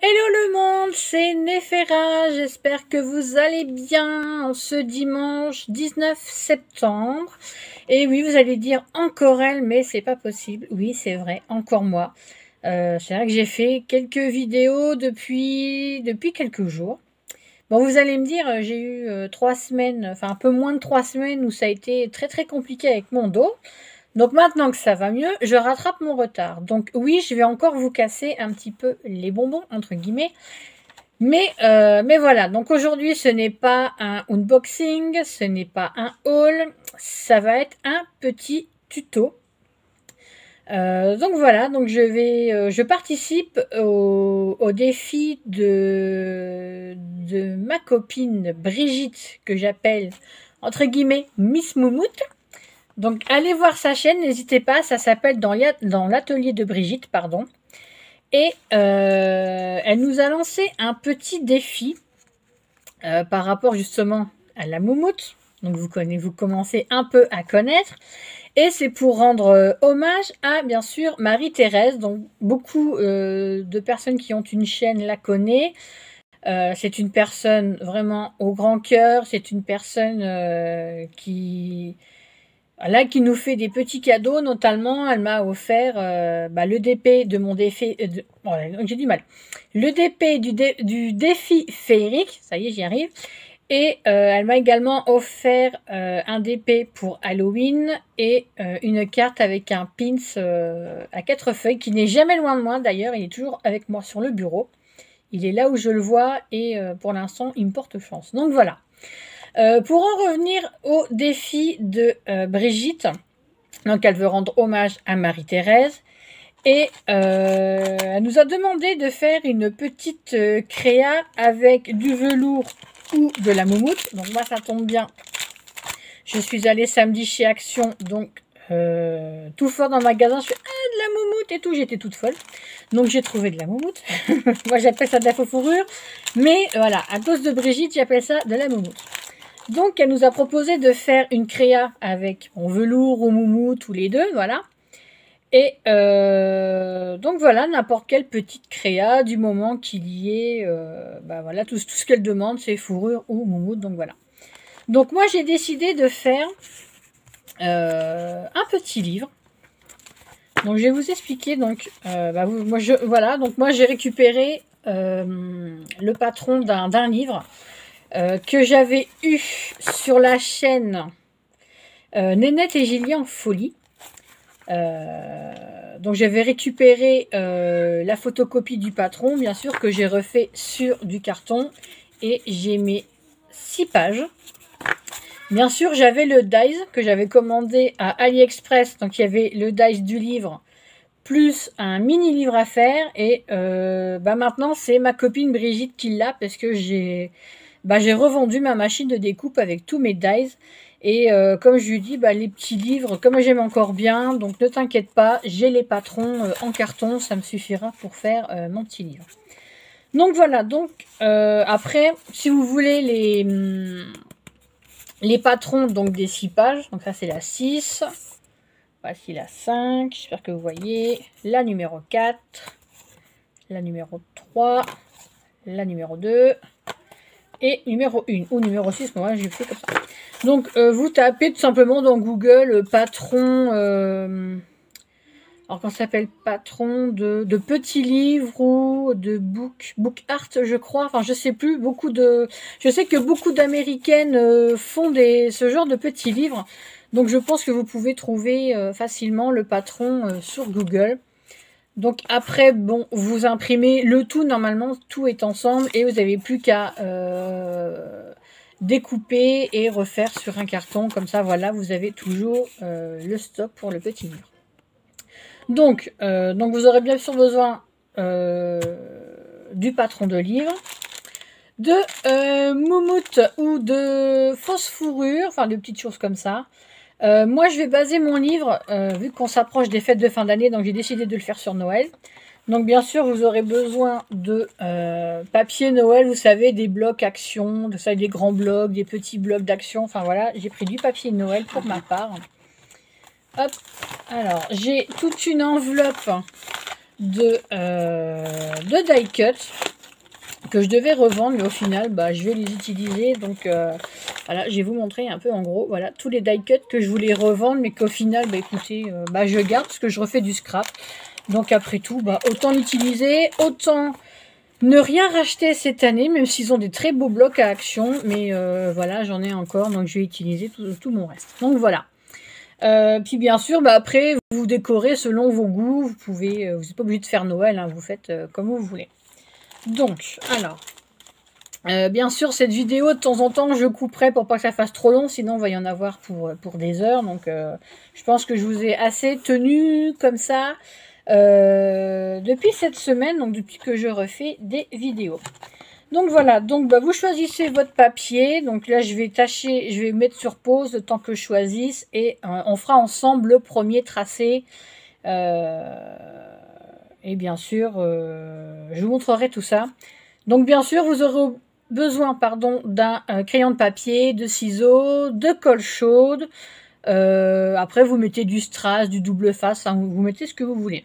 Hello le monde, c'est Néféra, j'espère que vous allez bien en ce dimanche 19 septembre. Et oui, vous allez dire encore elle, mais c'est pas possible. Oui, c'est vrai, encore moi. C'est vrai que j'ai fait quelques vidéos depuis quelques jours. Bon, vous allez me dire, j'ai eu 3 semaines, enfin un peu moins de 3 semaines où ça a été très très compliqué avec mon dos. Donc maintenant que ça va mieux, je rattrape mon retard. Donc oui, je vais encore vous casser un petit peu les bonbons, entre guillemets. Mais voilà, donc aujourd'hui ce n'est pas un unboxing, ce n'est pas un haul, ça va être un petit tuto. Donc voilà, donc je participe au défi de ma copine Brigitte, que j'appelle entre guillemets Miss Moumoute. Donc allez voir sa chaîne, n'hésitez pas, ça s'appelle dans l'atelier de Brigitte, pardon. Et elle nous a lancé un petit défi par rapport justement à la moumoute. Donc vous commencez un peu à connaître. Et c'est pour rendre hommage à, bien sûr, Marie-Thérèse. Donc beaucoup de personnes qui ont une chaîne la connaissent. C'est une personne vraiment au grand cœur. C'est une personne qui nous fait des petits cadeaux. Notamment, elle m'a offert le DP de mon défi. J'ai du mal. Le DP du défi féerique. Ça y est, j'y arrive. Et elle m'a également offert un DP pour Halloween et une carte avec un pins à 4 feuilles qui n'est jamais loin de moi d'ailleurs. Il est toujours avec moi sur le bureau. Il est là où je le vois et pour l'instant, il me porte chance. Donc voilà. Pour en revenir au défi de Brigitte, donc elle veut rendre hommage à Marie-Thérèse et elle nous a demandé de faire une petite créa avec du velours ou de la moumoute. Donc moi ça tombe bien, je suis allée samedi chez Action, donc tout fort dans le magasin, je fais de la moumoute et tout, j'étais toute folle. Donc j'ai trouvé de la moumoute. Moi j'appelle ça de la faux fourrure, mais voilà, à cause de Brigitte j'appelle ça de la moumoute. Donc, elle nous a proposé de faire une créa avec velours ou moumoute, tous les deux, voilà. Et donc voilà, n'importe quelle petite créa, du moment qu'il y ait, voilà, tout ce qu'elle demande, c'est fourrure ou moumoute, donc voilà. Donc moi, j'ai décidé de faire un petit livre. Donc je vais vous expliquer. Donc moi j'ai récupéré le patron d'un livre. Que j'avais eu sur la chaîne Nénette et Gillian en folie. Donc j'avais récupéré la photocopie du patron, bien sûr, que j'ai refait sur du carton. Et j'ai mis 6 pages. Bien sûr, j'avais le dies que j'avais commandé à AliExpress. Donc il y avait le dies du livre, plus un mini livre à faire. Et maintenant, c'est ma copine Brigitte qui l'a, parce que j'ai revendu ma machine de découpe avec tous mes dies. Et comme je lui dis, les petits livres, comme j'aime encore bien, donc ne t'inquiète pas, j'ai les patrons en carton, ça me suffira pour faire mon petit livre. Donc voilà, donc après, si vous voulez les patrons donc des 6 pages, donc ça c'est la 6, voici la 5, j'espère que vous voyez, la numéro 4, la numéro 3, la numéro 2, et numéro 1 ou numéro 6, moi j'ai fait comme ça. Donc vous tapez tout simplement dans Google patron, alors qu'on s'appelle patron de petits livres ou de book art, je crois, enfin je sais plus, je sais que beaucoup d'américaines font ce genre de petits livres, donc je pense que vous pouvez trouver facilement le patron sur Google. Donc après, bon, vous imprimez le tout, normalement, tout est ensemble et vous n'avez plus qu'à découper et refaire sur un carton. Comme ça, voilà, vous avez toujours le stock pour le petit livre. Donc vous aurez bien sûr besoin du patron de livre, de moumoute ou de fausse fourrure, enfin de petites choses comme ça. Moi, je vais baser mon livre, vu qu'on s'approche des fêtes de fin d'année, donc j'ai décidé de le faire sur Noël. Donc, bien sûr, vous aurez besoin de papier Noël, vous savez, des blocs action, des grands blocs, des petits blocs d'action. Enfin, voilà, j'ai pris du papier Noël pour ma part. Hop, alors, j'ai toute une enveloppe de die cut. que je devais revendre, mais au final, bah, je vais les utiliser. Donc, voilà, je vais vous montrer un peu en gros, voilà, tous les die cuts que je voulais revendre, mais qu'au final, bah, écoutez, bah, je garde parce que je refais du scrap. Donc, après tout, bah, autant l'utiliser, autant ne rien racheter cette année, même s'ils ont des très beaux blocs à action. Mais voilà, j'en ai encore, donc je vais utiliser tout mon reste. Donc, voilà. Puis bien sûr, bah après, vous décorez selon vos goûts. Vous pouvez, vous n'êtes pas obligé de faire Noël, hein, vous faites comme vous voulez. Donc, alors, bien sûr, cette vidéo, de temps en temps, je couperai pour pas que ça fasse trop long, sinon, il va y en avoir pour des heures. Donc, je pense que je vous ai assez tenu comme ça depuis cette semaine, donc depuis que je refais des vidéos. Donc voilà, donc bah, vous choisissez votre papier. Donc là, je vais mettre sur pause le temps que je choisisse et on fera ensemble le premier tracé. Et bien sûr, je vous montrerai tout ça. Donc bien sûr, vous aurez besoin d'un crayon de papier, de ciseaux, de colle chaude. Après, vous mettez du strass, du double face, hein, vous mettez ce que vous voulez.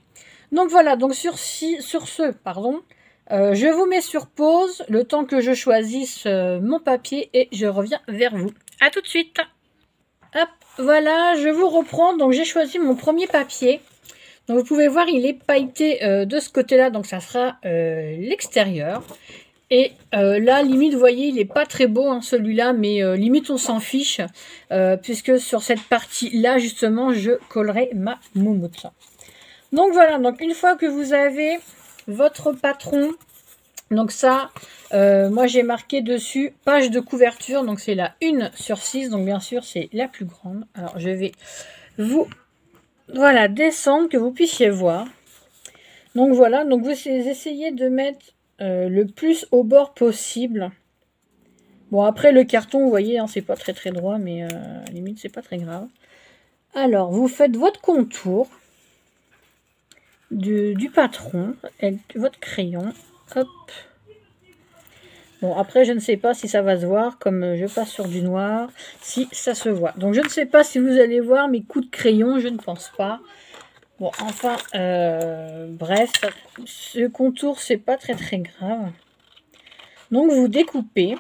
Donc voilà, donc sur ce, je vous mets sur pause le temps que je choisisse mon papier et je reviens vers vous. A tout de suite. Hop, voilà, je vous reprends. Donc j'ai choisi mon premier papier. Donc vous pouvez voir, il est pailleté de ce côté-là, donc ça sera l'extérieur. Et là, limite, vous voyez, il n'est pas très beau hein, celui-là, mais limite on s'en fiche, puisque sur cette partie-là, justement, je collerai ma moumoute. Donc voilà, donc une fois que vous avez votre patron, donc ça, moi j'ai marqué dessus page de couverture, donc c'est la 1/6, donc bien sûr c'est la plus grande. Alors je vais vous descendre, que vous puissiez voir. Donc voilà, donc vous essayez de mettre le plus au bord possible. Bon après le carton, vous voyez, hein, c'est pas très droit, mais limite c'est pas très grave. Alors vous faites votre contour du patron avec votre crayon. Hop. Bon, après, je ne sais pas si ça va se voir, comme je passe sur du noir, si ça se voit. Donc, je ne sais pas si vous allez voir mes coups de crayon, je ne pense pas. Bon, enfin, bref, ce contour, c'est pas très grave. Donc, vous découpez.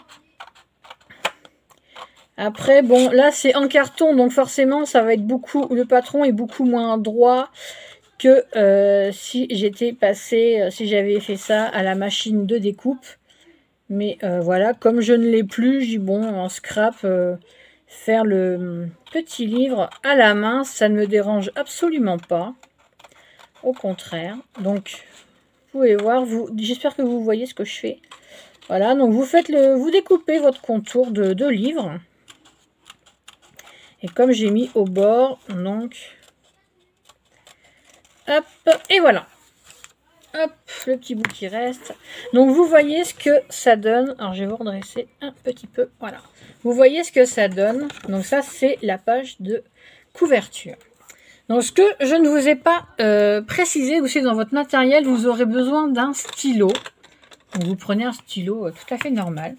Après, bon, là, c'est en carton, donc forcément, ça va être le patron est beaucoup moins droit que si j'étais passé, si j'avais fait ça à la machine de découpe. Mais voilà, comme je ne l'ai plus, j'ai bon, en scrap, faire le petit livre à la main, ça ne me dérange absolument pas. Au contraire. Donc, vous pouvez voir, j'espère que vous voyez ce que je fais. Voilà, donc vous découpez votre contour de livre. Et comme j'ai mis au bord, donc, hop, et voilà. Hop, le petit bout qui reste. Donc, vous voyez ce que ça donne. Alors, je vais vous redresser un petit peu. Voilà. Vous voyez ce que ça donne. Donc, ça, c'est la page de couverture. Donc, ce que je ne vous ai pas précisé aussi dans votre matériel, vous aurez besoin d'un stylo. Donc, vous prenez un stylo tout à fait normal.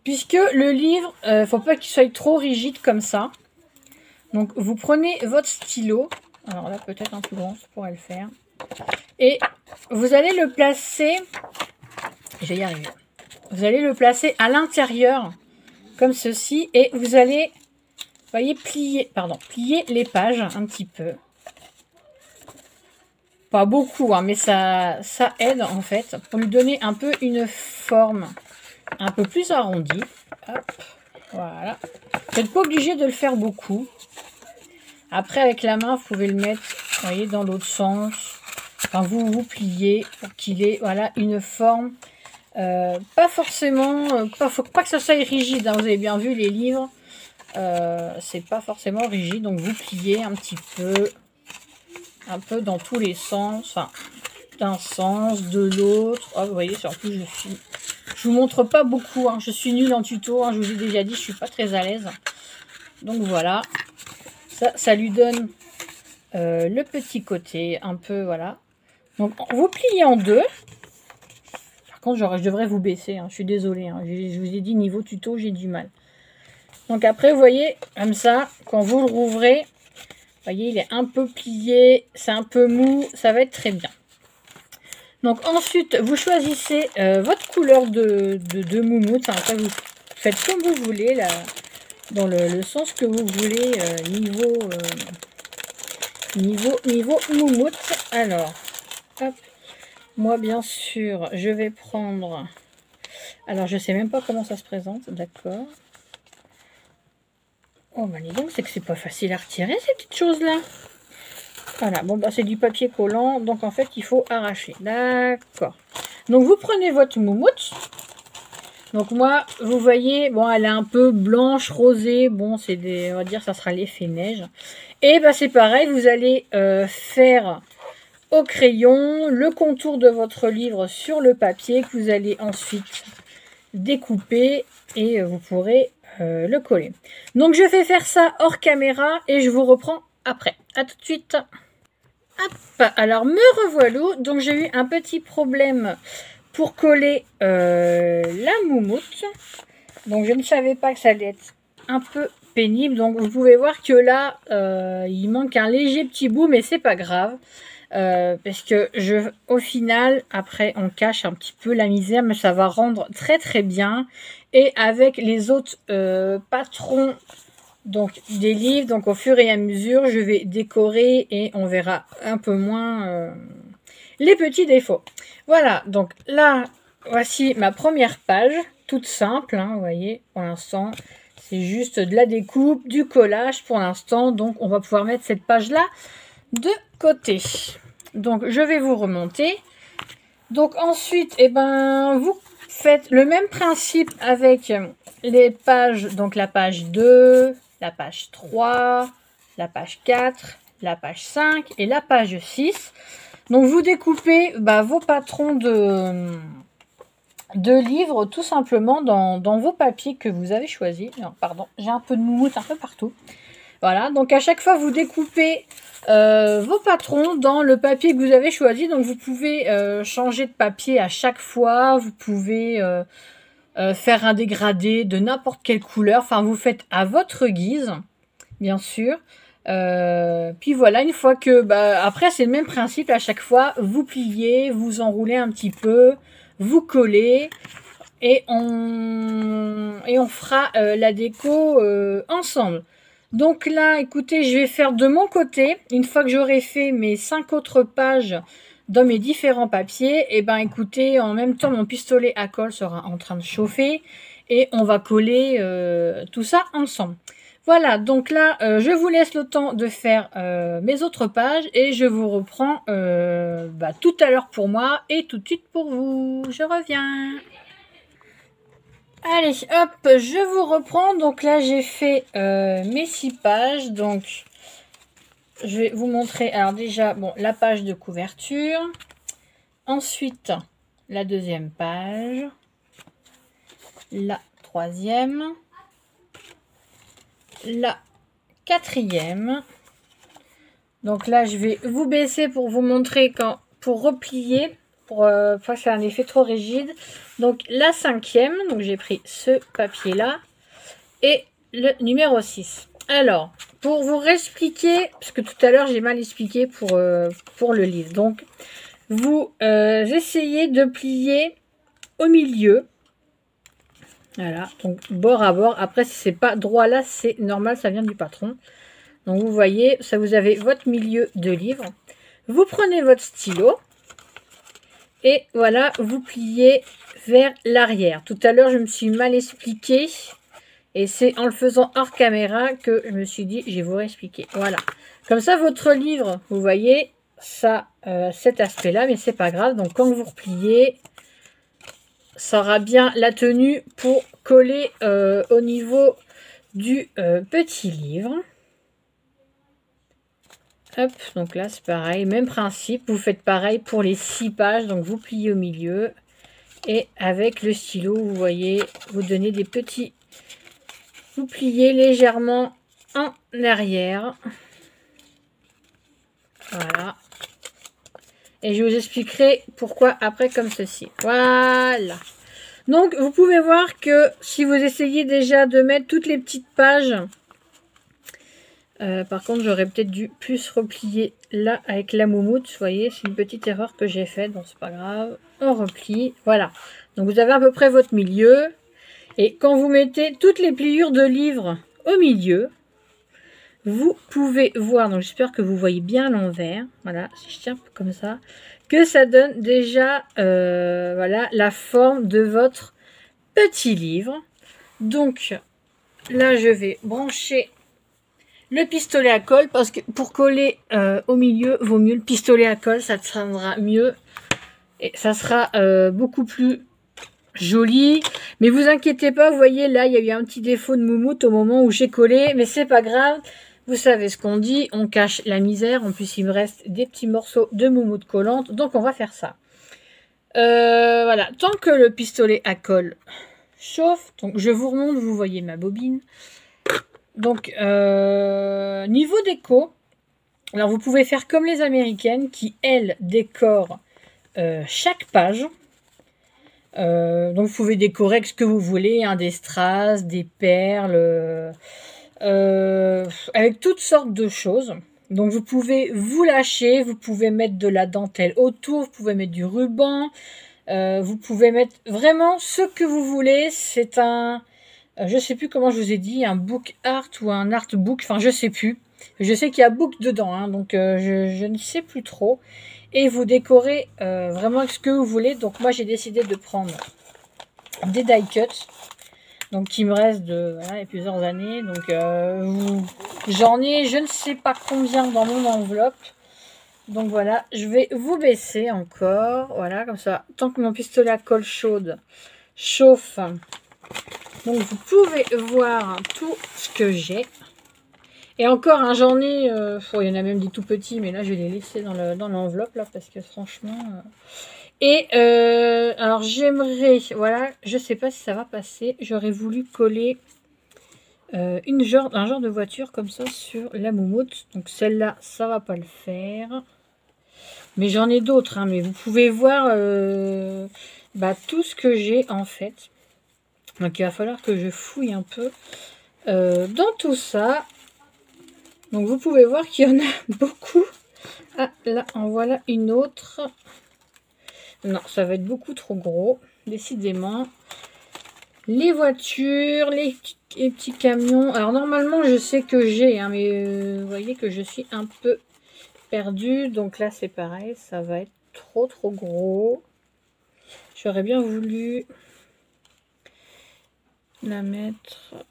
Puisque le livre, il ne faut pas qu'il soit trop rigide comme ça. Donc, vous prenez votre stylo. Alors là, peut-être un peu grand, ça pourrait le faire. Et vous allez le placer, je vais y arriver, vous allez le placer à l'intérieur, comme ceci, et vous allez, vous voyez, plier les pages un petit peu. Pas beaucoup, hein, mais ça aide en fait, pour lui donner un peu une forme un peu plus arrondie. Hop, voilà. Vous n'êtes pas obligé de le faire beaucoup. Après, avec la main, vous pouvez le mettre, vous voyez, dans l'autre sens. Enfin, vous pliez pour qu'il ait voilà, une forme. Pas forcément, faut pas que ça soit rigide. Hein, vous avez bien vu les livres. C'est pas forcément rigide. Donc vous pliez un petit peu. Un peu dans tous les sens. Enfin, d'un sens, de l'autre. Oh, vous voyez, en plus je vous montre pas beaucoup. Hein, je suis nulle en tuto. Hein, je vous ai déjà dit, je suis pas très à l'aise. Donc voilà. Ça lui donne le petit côté. Un peu, voilà. Donc, vous pliez en deux. Par contre, je devrais vous baisser. Hein, je suis désolée. Hein, je vous ai dit, niveau tuto, j'ai du mal. Donc, après, vous voyez, comme ça, quand vous le rouvrez, vous voyez, il est un peu plié. C'est un peu mou. Ça va être très bien. Donc ensuite, vous choisissez votre couleur de moumoute. Enfin, après, vous faites comme vous voulez, là, dans le sens que vous voulez, niveau moumoute. Alors, hop, moi bien sûr, je vais prendre... Alors, je sais même pas comment ça se présente, d'accord. Oh, bah dis donc, c'est que c'est pas facile à retirer, ces petites choses-là. Voilà, bon, bah c'est du papier collant, donc en fait, il faut arracher. D'accord. Donc, vous prenez votre moumoute. Donc, moi, vous voyez, bon, elle est un peu blanche, rosée. Bon, c'est des, on va dire, ça sera l'effet neige. Et bah, c'est pareil, vous allez faire au crayon le contour de votre livre sur le papier que vous allez ensuite découper et vous pourrez le coller. Donc, je vais faire ça hors caméra et je vous reprends après. À tout de suite. Hop, alors me revoilà. Donc j'ai eu un petit problème pour coller la moumoute. Donc je ne savais pas que ça allait être un peu pénible. Donc vous pouvez voir que là, il manque un léger petit bout, mais c'est pas grave. Parce que au final, après on cache un petit peu la misère, mais ça va rendre très très bien. Et avec les autres patrons donc des livres, donc au fur et à mesure, je vais décorer et on verra un peu moins les petits défauts. Voilà, donc là, voici ma première page, toute simple, hein, vous voyez, pour l'instant, c'est juste de la découpe, du collage pour l'instant, donc on va pouvoir mettre cette page-là de côté. Donc je vais vous remonter. Donc ensuite, eh ben, vous faites le même principe avec les pages, donc la page 2, la page 3, la page 4, la page 5 et la page 6. Donc vous découpez vos patrons de livres tout simplement dans vos papiers que vous avez choisis. Non, pardon, j'ai un peu de moumoute un peu partout. Voilà, donc à chaque fois vous découpez vos patrons dans le papier que vous avez choisi. Donc vous pouvez changer de papier à chaque fois, vous pouvez faire un dégradé de n'importe quelle couleur. Enfin, vous faites à votre guise, bien sûr. Puis voilà, une fois que... après, c'est le même principe à chaque fois. Vous pliez, vous enroulez un petit peu, vous collez. Et on fera la déco ensemble. Donc là, écoutez, je vais faire de mon côté. Une fois que j'aurai fait mes 5 autres pages dans mes différents papiers, et ben écoutez, en même temps, mon pistolet à colle sera en train de chauffer et on va coller tout ça ensemble. Voilà, donc là, je vous laisse le temps de faire mes autres pages et je vous reprends tout à l'heure pour moi et tout de suite pour vous. Je reviens. Allez, hop, je vous reprends. Donc là, j'ai fait mes 6 pages. Donc, je vais vous montrer. Alors déjà, bon, la page de couverture. Ensuite, la deuxième page. La troisième. La quatrième. Donc là, je vais vous baisser pour vous montrer pour replier. Pour pas faire un effet trop rigide. Donc la cinquième, donc j'ai pris ce papier là et le numéro 6. Alors, pour vous réexpliquer, parce que tout à l'heure j'ai mal expliqué pour le livre. Donc, vous essayez de plier au milieu. Voilà, donc bord à bord. Après, si c'est pas droit là, c'est normal, ça vient du patron. Donc vous voyez, ça vous avez votre milieu de livre. Vous prenez votre stylo. Et voilà, vous pliez vers l'arrière. Tout à l'heure, je me suis mal expliqué. Et c'est en le faisant hors caméra que je me suis dit, je vais vous réexpliquer. Voilà. Comme ça, votre livre, vous voyez, ça, cet aspect-là, mais c'est pas grave. Donc, quand vous repliez, ça aura bien la tenue pour coller au niveau du petit livre. Hop, donc là c'est pareil, même principe, vous faites pareil pour les 6 pages, donc vous pliez au milieu et avec le stylo, vous voyez, vous donnez des petits, vous pliez légèrement en arrière, voilà, et je vous expliquerai pourquoi après comme ceci, voilà. Donc vous pouvez voir que si vous essayez déjà de mettre toutes les petites pages Par contre, j'aurais peut-être dû plus replier là avec la moumoute. Vous voyez, c'est une petite erreur que j'ai faite. Bon, c'est pas grave. On replie. Voilà. Donc, vous avez à peu près votre milieu. Et quand vous mettez toutes les pliures de livres au milieu, vous pouvez voir, donc j'espère que vous voyez bien l'envers, voilà, si je tiens comme ça, que ça donne déjà voilà, la forme de votre petit livre. Donc là, je vais brancher le pistolet à colle, parce que pour coller au milieu, vaut mieux le pistolet à colle, ça tiendra mieux et ça sera beaucoup plus joli. Mais vous inquiétez pas, vous voyez là, il y a eu un petit défaut de moumoute au moment où j'ai collé, mais c'est pas grave. Vous savez ce qu'on dit, on cache la misère. En plus, il me reste des petits morceaux de moumoute collante, donc on va faire ça. Voilà, tant que le pistolet à colle chauffe, donc je vous remonte, vous voyez ma bobine. Donc, niveau déco, alors vous pouvez faire comme les américaines qui, elles, décorent chaque page. Donc vous pouvez décorer avec ce que vous voulez, hein, des strass, des perles, avec toutes sortes de choses. Donc vous pouvez vous lâcher, vous pouvez mettre de la dentelle autour, vous pouvez mettre du ruban, vous pouvez mettre vraiment ce que vous voulez. C'est un, je sais plus comment je vous ai dit, un book art ou un art book, enfin je sais plus. Je sais qu'il y a book dedans, hein, donc je ne sais plus trop. Et vous décorez vraiment avec ce que vous voulez. Donc moi j'ai décidé de prendre des die cuts. Donc qui me reste de voilà, il y a plusieurs années. Donc j'en ai je ne sais pas combien dans mon enveloppe. Donc voilà, je vais vous baisser encore. Voilà, comme ça. Tant que mon pistolet à colle chaude chauffe. Donc vous pouvez voir tout ce que j'ai. Et encore, hein, j'en ai, il y en a même des tout petits, mais là je vais les laisser dans l'enveloppe là parce que franchement. Et alors j'aimerais, voilà, je sais pas si ça va passer. J'aurais voulu coller un genre de voiture comme ça sur la moumoute. Donc celle-là, ça va pas le faire. Mais j'en ai d'autres, hein, mais vous pouvez voir tout ce que j'ai en fait. Donc il va falloir que je fouille un peu dans tout ça. Donc vous pouvez voir qu'il y en a beaucoup. Ah là, en voilà une autre. Non, ça va être beaucoup trop gros, décidément. Les voitures, les petits camions. Alors normalement, je sais que j'ai, hein, mais vous voyez que je suis un peu perdue. Donc là, c'est pareil, ça va être trop gros. J'aurais bien voulu la mettre...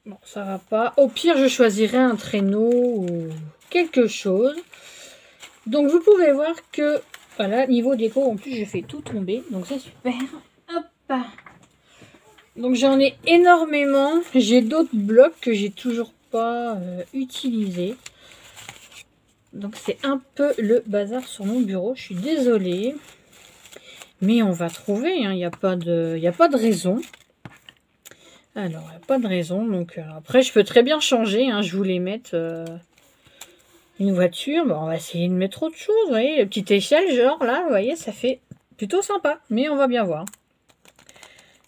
Bon, ça va pas. Au pire, je choisirai un traîneau ou quelque chose. Donc, vous pouvez voir que, voilà, niveau déco, en plus, je fais tout tomber. Donc, c'est super. Hop. Donc, j'en ai énormément. J'ai d'autres blocs que j'ai toujours pas utilisés. Donc, c'est un peu le bazar sur mon bureau. Je suis désolée. Mais on va trouver. Il n'y a pas de raison. Alors, il n'y a pas de raison. Donc, après, je peux très bien changer. Hein, je voulais mettre une voiture. Bon, on va essayer de mettre autre chose. Vous voyez, une petite échelle, genre là, vous voyez, ça fait plutôt sympa. Mais on va bien voir.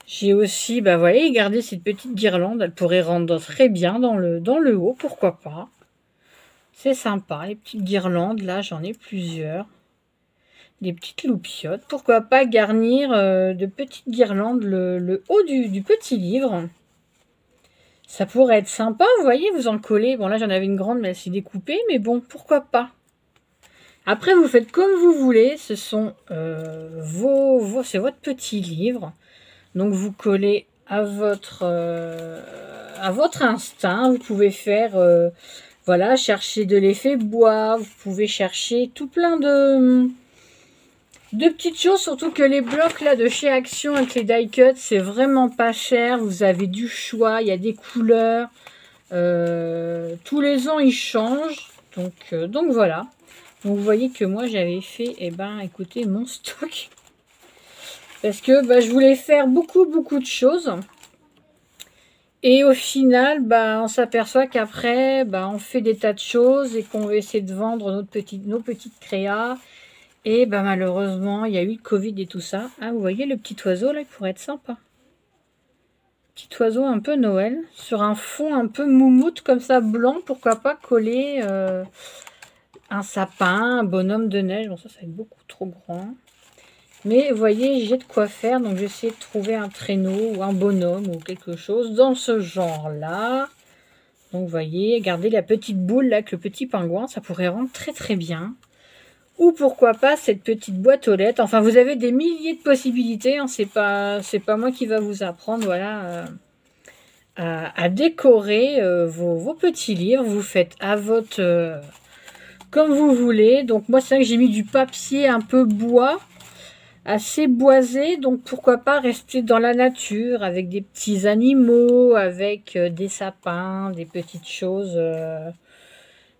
J'ai aussi, vous voyez, gardé cette petite guirlande. Elle pourrait rendre très bien dans le haut. Pourquoi pas? C'est sympa. Les petites guirlandes, là, j'en ai plusieurs. Des petites loupiottes. Pourquoi pas garnir de petites guirlandes le haut du petit livre? Ça pourrait être sympa, vous voyez, vous en collez. Bon, là, j'en avais une grande, mais elle s'est découpée. Mais bon, pourquoi pas? Après, vous faites comme vous voulez. Ce sont c'est votre petit livre. Donc, vous collez à votre instinct. Vous pouvez faire, voilà, chercher de l'effet bois. Vous pouvez chercher tout plein de petites choses, surtout que les blocs là de chez Action avec les die cuts, c'est vraiment pas cher. Vous avez du choix, il y a des couleurs. Tous les ans, ils changent. Donc voilà. Donc vous voyez que moi, j'avais fait, écoutez, mon stock. Parce que je voulais faire beaucoup de choses. Et au final, on s'aperçoit qu'après, on fait des tas de choses et qu'on veut essayer de vendre nos petites créas. Et malheureusement, il y a eu le Covid et tout ça. Ah, vous voyez le petit oiseau là, il pourrait être sympa. petit oiseau un peu Noël sur un fond un peu moumoute comme ça, blanc. Pourquoi pas coller un sapin, un bonhomme de neige. Bon, ça va être beaucoup trop grand. Mais vous voyez, j'ai de quoi faire. Donc, j'essaie de trouver un traîneau ou un bonhomme ou quelque chose dans ce genre-là. Donc, vous voyez, regardez la petite boule là avec le petit pingouin. Ça pourrait rendre très très bien. Ou pourquoi pas cette petite boîte aux lettres. Enfin, vous avez des milliers de possibilités. Hein. C'est pas moi qui va vous apprendre, voilà, à décorer vos petits livres. Vous faites à votre... comme vous voulez. Donc, moi, c'est vrai que j'ai mis du papier un peu bois, assez boisé. Donc, pourquoi pas rester dans la nature avec des petits animaux, avec des sapins, des petites choses...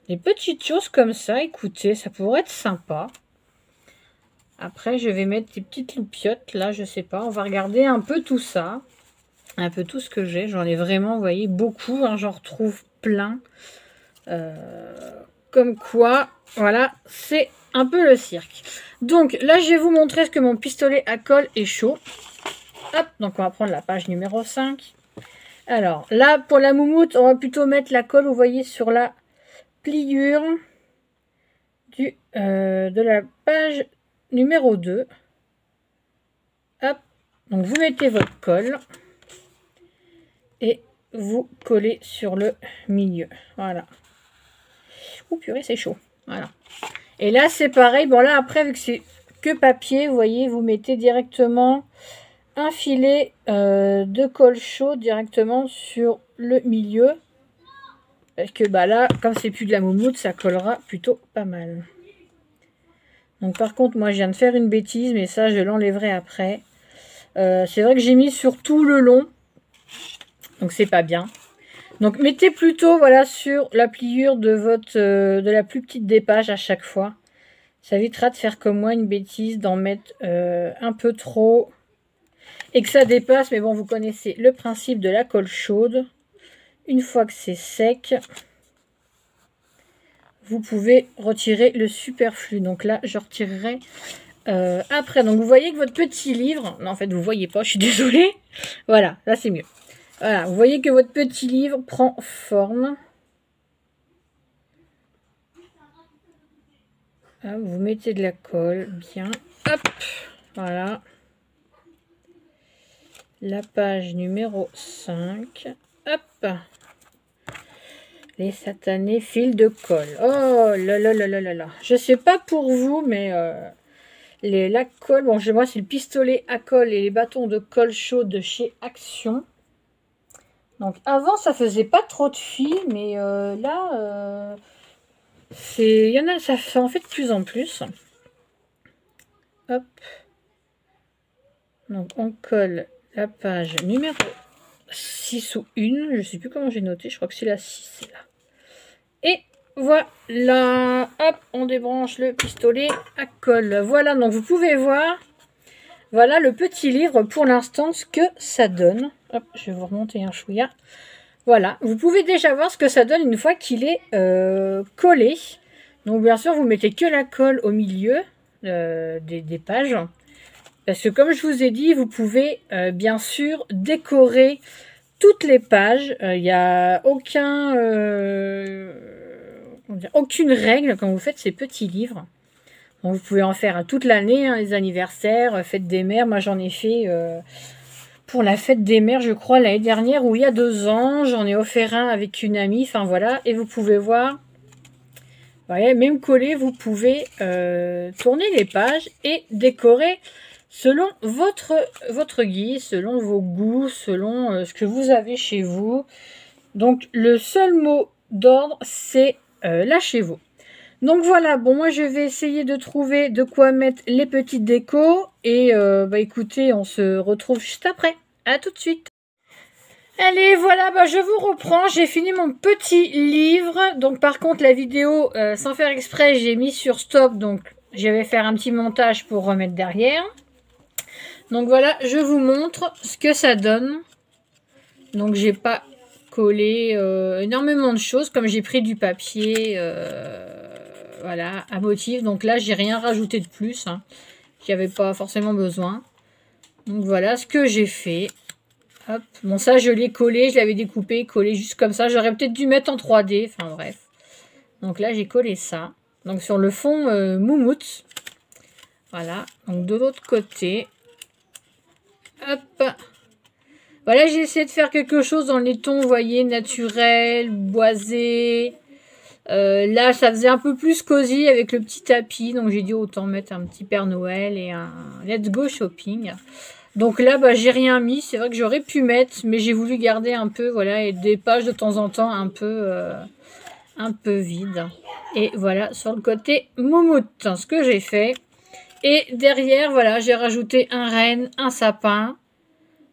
des petites choses comme ça, écoutez, ça pourrait être sympa. Après, je vais mettre des petites loupiottes, là, je sais pas. On va regarder un peu tout ça. Un peu tout ce que j'ai. J'en ai vraiment, vous voyez, beaucoup. Hein, j'en retrouve plein. Comme quoi, voilà, c'est un peu le cirque. Donc, là, je vais vous montrer ce que mon pistolet à colle est chaud. Hop, donc on va prendre la page numéro 5. Alors, là, pour la moumoute, on va plutôt mettre la colle, vous voyez, sur la pliure de la page numéro 2. Hop, donc vous mettez votre colle et vous collez sur le milieu. Voilà. Ouh purée, c'est chaud. Voilà. Et là, c'est pareil. Bon, là, après, vu que c'est que papier, vous voyez, vous mettez directement un filet de colle chaude directement sur le milieu. Parce que bah là, comme c'est plus de la moumoute, ça collera plutôt pas mal. Donc par contre, moi je viens de faire une bêtise, mais ça je l'enlèverai après. C'est vrai que j'ai mis sur tout le long, donc c'est pas bien. Donc mettez plutôt voilà sur la pliure de la plus petite des pages à chaque fois. Ça évitera de faire comme moi une bêtise, d'en mettre un peu trop et que ça dépasse. Mais bon, vous connaissez le principe de la colle chaude. Une fois que c'est sec, vous pouvez retirer le superflu. Donc là, je retirerai après. Donc vous voyez que votre petit livre... Non, en fait, vous voyez pas, je suis désolée. Voilà, là c'est mieux. Voilà, vous voyez que votre petit livre prend forme. Hop, vous mettez de la colle, bien. Hop, voilà. La page numéro 5. Hop. Les satanés fils de colle. Oh là là là là là là. Je sais pas pour vous, mais la colle, bon, moi c'est le pistolet à colle et les bâtons de colle chaude de chez Action. Donc avant ça faisait pas trop de fil, mais là il y en a, ça fait en fait de plus en plus. Hop. Donc on colle la page numéro 6 ou 1, je sais plus comment j'ai noté, je crois que c'est la 6, c'est là. Et voilà, hop, on débranche le pistolet à colle. Voilà, donc vous pouvez voir, voilà le petit livre pour l'instant, ce que ça donne. Hop, je vais vous remonter un chouïa. Voilà, vous pouvez déjà voir ce que ça donne une fois qu'il est collé. Donc bien sûr, vous mettez que la colle au milieu des pages. Parce que comme je vous ai dit, vous pouvez bien sûr décorer toutes les pages. Il n'y a aucune règle quand vous faites ces petits livres. Donc, vous pouvez en faire toute l'année, hein, les anniversaires, fête des mères. Moi, j'en ai fait pour la fête des mères, je crois, l'année dernière ou il y a 2 ans. J'en ai offert un avec une amie. Enfin, voilà. Et vous pouvez voir, voyez, même collé, vous pouvez tourner les pages et décorer selon votre guise, selon vos goûts, selon ce que vous avez chez vous. Donc, le seul mot d'ordre, c'est lâchez-vous. Donc voilà, bon, moi je vais essayer de trouver de quoi mettre les petites décos. Et bah écoutez, on se retrouve juste après. À tout de suite. Allez, voilà, bah je vous reprends. J'ai fini mon petit livre. Donc par contre, la vidéo, sans faire exprès, j'ai mis sur stop. Donc je vais faire un petit montage pour remettre derrière. Donc voilà, je vous montre ce que ça donne. Donc j'ai pas collé énormément de choses. Comme j'ai pris du papier... voilà, à motif. Donc là, j'ai rien rajouté de plus. Hein. J'y avais pas forcément besoin. Donc voilà ce que j'ai fait. Hop. Bon, ça, je l'ai collé, je l'avais découpé, collé juste comme ça. J'aurais peut-être dû mettre en 3D, enfin bref. Donc là, j'ai collé ça. Donc sur le fond moumoute. Voilà. Donc de l'autre côté. Hop. Voilà, j'ai essayé de faire quelque chose dans les tons, vous voyez, naturel, boisé. Là, ça faisait un peu plus cosy avec le petit tapis. Donc j'ai dit autant mettre un petit Père Noël et un Let's Go Shopping. Donc là, bah, j'ai rien mis. C'est vrai que j'aurais pu mettre, mais j'ai voulu garder un peu, voilà, et des pages de temps en temps un peu vides. Et voilà, sur le côté moumoute, ce que j'ai fait. Et derrière, voilà, j'ai rajouté un renne, un sapin.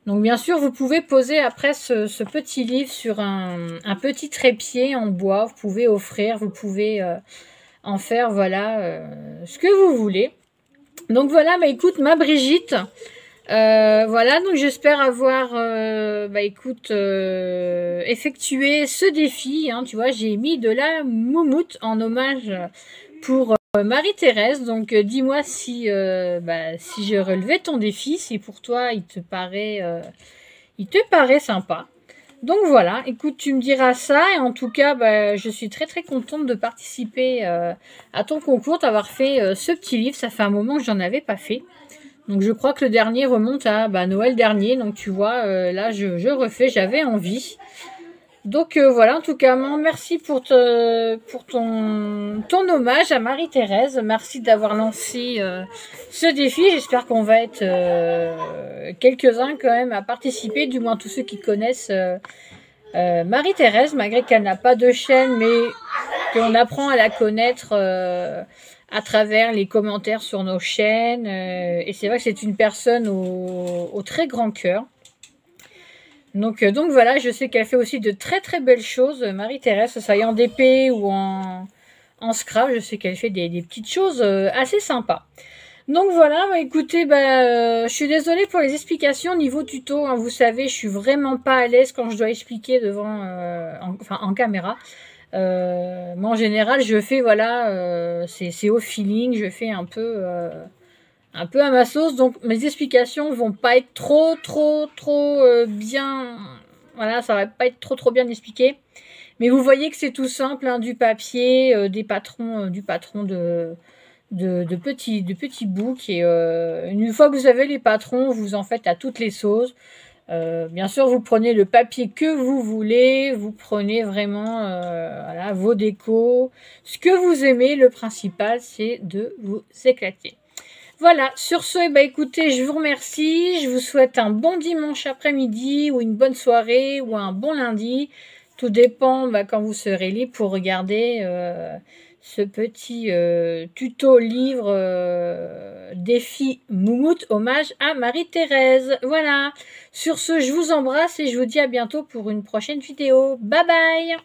Donc bien sûr, vous pouvez poser après ce petit livre sur un petit trépied en bois. Vous pouvez offrir, vous pouvez en faire, voilà, ce que vous voulez. Donc voilà, bah écoute, ma Brigitte... voilà, donc j'espère avoir effectué ce défi, hein, tu vois, j'ai mis de la moumoute en hommage pour Marie-Thérèse, donc dis-moi si j'ai relevé ton défi, si pour toi il te paraît sympa. Donc voilà, écoute, tu me diras ça, et en tout cas, bah, je suis très très contente de participer à ton concours, d'avoir fait ce petit livre, ça fait un moment que j'en avais pas fait. Donc je crois que le dernier remonte à Noël dernier. Donc tu vois, là je refais, j'avais envie. Donc voilà, en tout cas, merci pour ton hommage à Marie-Thérèse. Merci d'avoir lancé ce défi. J'espère qu'on va être quelques-uns quand même à participer, du moins tous ceux qui connaissent Marie-Thérèse, malgré qu'elle n'a pas de chaîne, mais qu'on apprend à la connaître à travers les commentaires sur nos chaînes. Et c'est vrai que c'est une personne au très grand cœur. Donc voilà, je sais qu'elle fait aussi de très très belles choses, Marie-Thérèse, que ça y en DP ou en scrap. Je sais qu'elle fait des petites choses assez sympas. Donc voilà, bah écoutez, je suis désolée pour les explications niveau tuto, hein, vous savez, je suis vraiment pas à l'aise quand je dois expliquer devant, en caméra. Moi en général, je fais, voilà, c'est au feeling, je fais un peu à ma sauce, donc mes explications vont pas être trop bien, voilà, ça va pas être trop bien expliqué. Mais vous voyez que c'est tout simple, hein, du papier, du patron de petits boucs, et une fois que vous avez les patrons, vous en faites à toutes les sauces. Bien sûr, vous prenez le papier que vous voulez, vous prenez vraiment voilà, vos décos, ce que vous aimez. Le principal, c'est de vous éclater. Voilà, sur ce, écoutez, je vous remercie, je vous souhaite un bon dimanche après-midi, ou une bonne soirée, ou un bon lundi. Tout dépend quand vous serez libre pour regarder ce petit tuto livre défi moumoute hommage à Marie-Thérèse. Voilà, sur ce, je vous embrasse et je vous dis à bientôt pour une prochaine vidéo. Bye bye!